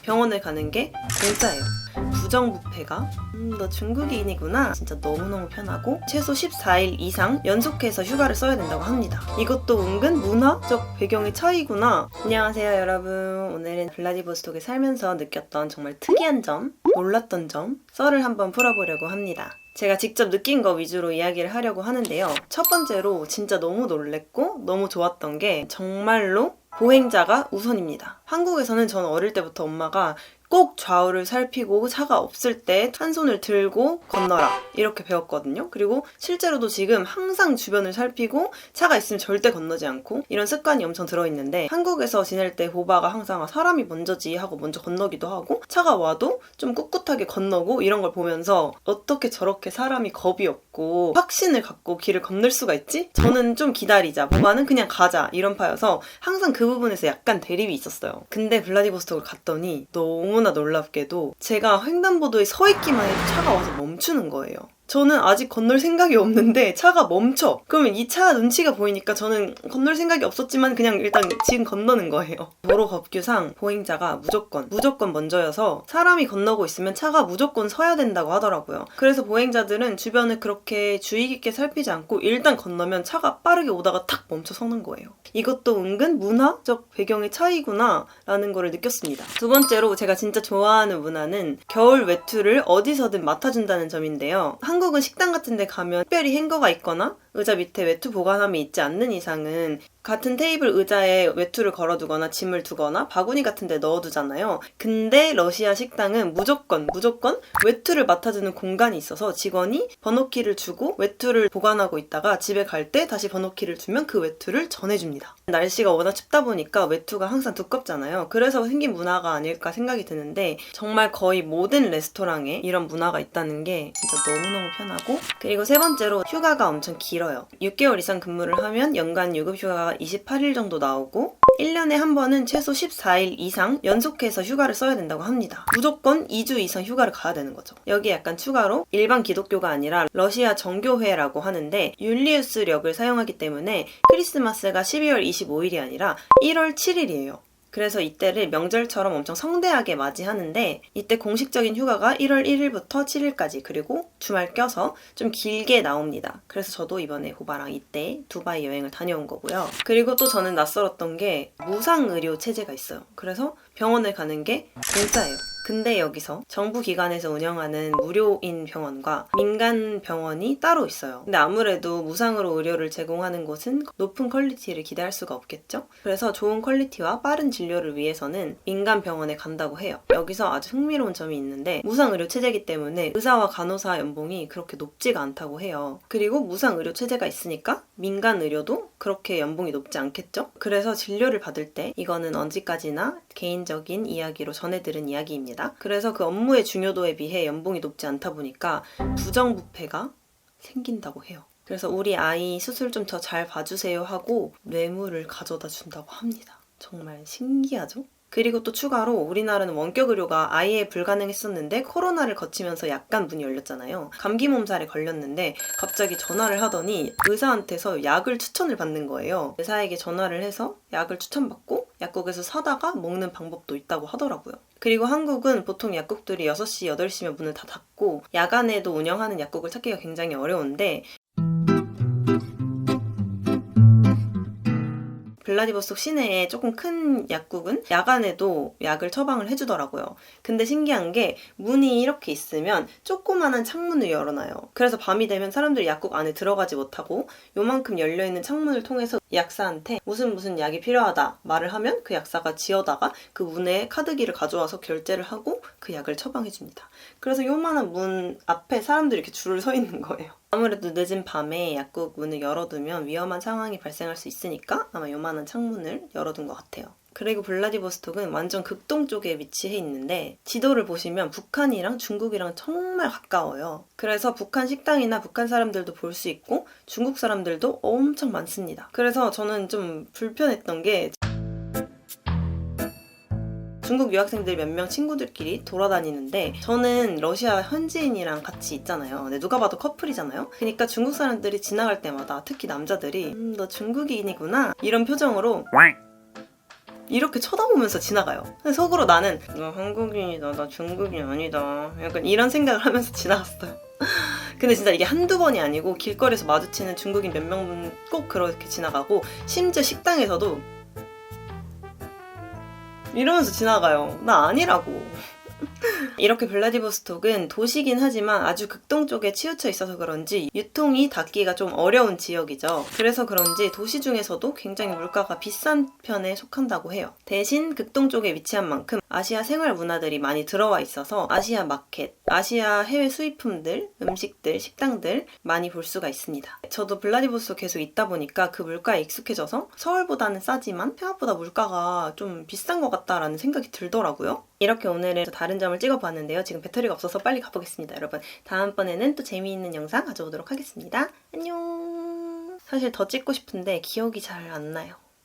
병원을 가는 게 공짜예요. 부정부패가 너 중국인이구나. 진짜 너무너무 편하고 최소 14일 이상 연속해서 휴가를 써야 된다고 합니다. 이것도 은근 문화적 배경의 차이구나. 안녕하세요 여러분. 오늘은 블라디보스톡에 살면서 느꼈던 정말 특이한 점, 몰랐던 점, 썰을 한번 풀어보려고 합니다. 제가 직접 느낀 거 위주로 이야기를 하려고 하는데요. 첫 번째로 진짜 너무 놀랬고 너무 좋았던 게 정말로 보행자가 우선입니다. 한국에서는 저는 어릴 때부터 엄마가 꼭 좌우를 살피고 차가 없을 때 한 손을 들고 건너라 이렇게 배웠거든요. 그리고 실제로도 지금 항상 주변을 살피고 차가 있으면 절대 건너지 않고 이런 습관이 엄청 들어있는데 한국에서 지낼 때 보바가 항상 사람이 먼저지 하고 먼저 건너기도 하고 차가 와도 좀 꿋꿋하게 건너고 이런 걸 보면서 어떻게 저렇게 사람이 겁이 없고 확신을 갖고 길을 건널 수가 있지? 저는 좀 기다리자, 보바는 그냥 가자 이런 파여서 항상 그 부분에서 약간 대립이 있었어요. 근데 블라디보스톡을 갔더니 너무나 놀랍게도 제가 횡단보도에 서 있기만 해도 차가 와서 멈추는 거예요. 저는 아직 건널 생각이 없는데 차가 멈춰. 그러면 이 차 눈치가 보이니까 저는 건널 생각이 없었지만 그냥 일단 지금 건너는 거예요. 도로 법규상 보행자가 무조건 먼저여서 사람이 건너고 있으면 차가 무조건 서야 된다고 하더라고요. 그래서 보행자들은 주변을 그렇게 주의 깊게 살피지 않고 일단 건너면 차가 빠르게 오다가 탁 멈춰 서는 거예요. 이것도 은근 문화적 배경의 차이구나 라는 거를 느꼈습니다. 두 번째로 제가 진짜 좋아하는 문화는 겨울 외투를 어디서든 맡아준다는 점인데요. 한국은 식당 같은 데 가면 특별히 행거가 있거나 의자 밑에 외투 보관함이 있지 않는 이상은 같은 테이블 의자에 외투를 걸어두거나 짐을 두거나 바구니 같은 데 넣어두잖아요. 근데 러시아 식당은 무조건 외투를 맡아주는 공간이 있어서 직원이 번호키를 주고 외투를 보관하고 있다가 집에 갈 때 다시 번호키를 주면 그 외투를 전해줍니다. 날씨가 워낙 춥다 보니까 외투가 항상 두껍잖아요. 그래서 생긴 문화가 아닐까 생각이 드는데 정말 거의 모든 레스토랑에 이런 문화가 있다는 게 진짜 너무너무 편하고, 그리고 세 번째로 휴가가 엄청 길어요. 6개월 이상 근무를 하면 연간 유급휴가가 28일 정도 나오고 1년에 한 번은 최소 14일 이상 연속해서 휴가를 써야 된다고 합니다. 무조건 2주 이상 휴가를 가야 되는 거죠. 여기에 약간 추가로 일반 기독교가 아니라 러시아 정교회라고 하는데 율리우스력을 사용하기 때문에 크리스마스가 12월 25일이 아니라 1월 7일이에요. 그래서 이때를 명절처럼 엄청 성대하게 맞이하는데 이때 공식적인 휴가가 1월 1일부터 7일까지 그리고 주말 껴서 좀 길게 나옵니다. 그래서 저도 이번에 보바랑 이때 두바이 여행을 다녀온 거고요. 그리고 또 저는 낯설었던 게 무상의료 체제가 있어요. 그래서 병원을 가는 게 공짜예요. 근데 여기서 정부 기관에서 운영하는 무료인 병원과 민간 병원이 따로 있어요. 근데 아무래도 무상으로 의료를 제공하는 곳은 높은 퀄리티를 기대할 수가 없겠죠? 그래서 좋은 퀄리티와 빠른 진료를 위해서는 민간 병원에 간다고 해요. 여기서 아주 흥미로운 점이 있는데 무상의료 체제이기 때문에 의사와 간호사 연봉이 그렇게 높지가 않다고 해요. 그리고 무상의료 체제가 있으니까 민간 의료도 그렇게 연봉이 높지 않겠죠? 그래서 진료를 받을 때 이거는 언제까지나 개인적인 이야기로 전해들은 이야기입니다. 그래서 그 업무의 중요도에 비해 연봉이 높지 않다 보니까 부정부패가 생긴다고 해요. 그래서 우리 아이 수술 좀 더 잘 봐주세요 하고 뇌물을 가져다 준다고 합니다. 정말 신기하죠? 그리고 또 추가로 우리나라는 원격 의료가 아예 불가능했었는데 코로나를 거치면서 약간 문이 열렸잖아요. 감기 몸살에 걸렸는데 갑자기 전화를 하더니 의사한테서 약을 추천을 받는 거예요. 의사에게 전화를 해서 약을 추천받고 약국에서 사다가 먹는 방법도 있다고 하더라고요. 그리고 한국은 보통 약국들이 6시, 8시면 문을 다 닫고 야간에도 운영하는 약국을 찾기가 굉장히 어려운데 블라디보스톡 시내에 조금 큰 약국은 야간에도 약을 처방을 해주더라고요. 근데 신기한 게 문이 이렇게 있으면 조그마한 창문을 열어놔요. 그래서 밤이 되면 사람들이 약국 안에 들어가지 못하고 요만큼 열려있는 창문을 통해서 약사한테 무슨 약이 필요하다 말을 하면 그 약사가 지어다가 그 문에 카드기를 가져와서 결제를 하고 그 약을 처방해줍니다. 그래서 요만한 문 앞에 사람들이 이렇게 줄을 서 있는 거예요. 아무래도 늦은 밤에 약국 문을 열어두면 위험한 상황이 발생할 수 있으니까 아마 요만한 창문을 열어둔 것 같아요. 그리고 블라디보스톡은 완전 극동쪽에 위치해 있는데 지도를 보시면 북한이랑 중국이랑 정말 가까워요. 그래서 북한 식당이나 북한 사람들도 볼 수 있고 중국 사람들도 엄청 많습니다. 그래서 저는 좀 불편했던 게 중국 유학생들 몇 명 친구들끼리 돌아다니는데 저는 러시아 현지인이랑 같이 있잖아요. 근데 누가 봐도 커플이잖아요. 그러니까 중국 사람들이 지나갈 때마다 특히 남자들이 너 중국인이구나 이런 표정으로 이렇게 쳐다보면서 지나가요. 근데 속으로 나는 나 한국인이다, 나 중국인 아니다, 약간 이런 생각을 하면서 지나갔어요. 근데 진짜 이게 한두 번이 아니고 길거리에서 마주치는 중국인 몇 명은 꼭 그렇게 지나가고, 심지어 식당에서도 이러면서 지나가요. 나 아니라고. 이렇게 블라디보스톡은 도시긴 하지만 아주 극동 쪽에 치우쳐 있어서 그런지 유통이 닿기가 좀 어려운 지역이죠. 그래서 그런지 도시 중에서도 굉장히 물가가 비싼 편에 속한다고 해요. 대신 극동 쪽에 위치한 만큼 아시아 생활 문화들이 많이 들어와 있어서 아시아 마켓, 아시아 해외 수입품들, 음식들, 식당들 많이 볼 수가 있습니다. 저도 블라디보스톡 계속 있다 보니까 그 물가에 익숙해져서 서울보다는 싸지만 생각보다 물가가 좀 비싼 것 같다라는 생각이 들더라고요. 이렇게 오늘은 다른 점을 찍어봤는데요. 지금 배터리가 없어서 빨리 가보겠습니다. 여러분, 다음번에는 또 재미있는 영상 가져오도록 하겠습니다. 안녕. 사실 더 찍고 싶은데 기억이 잘 안 나요.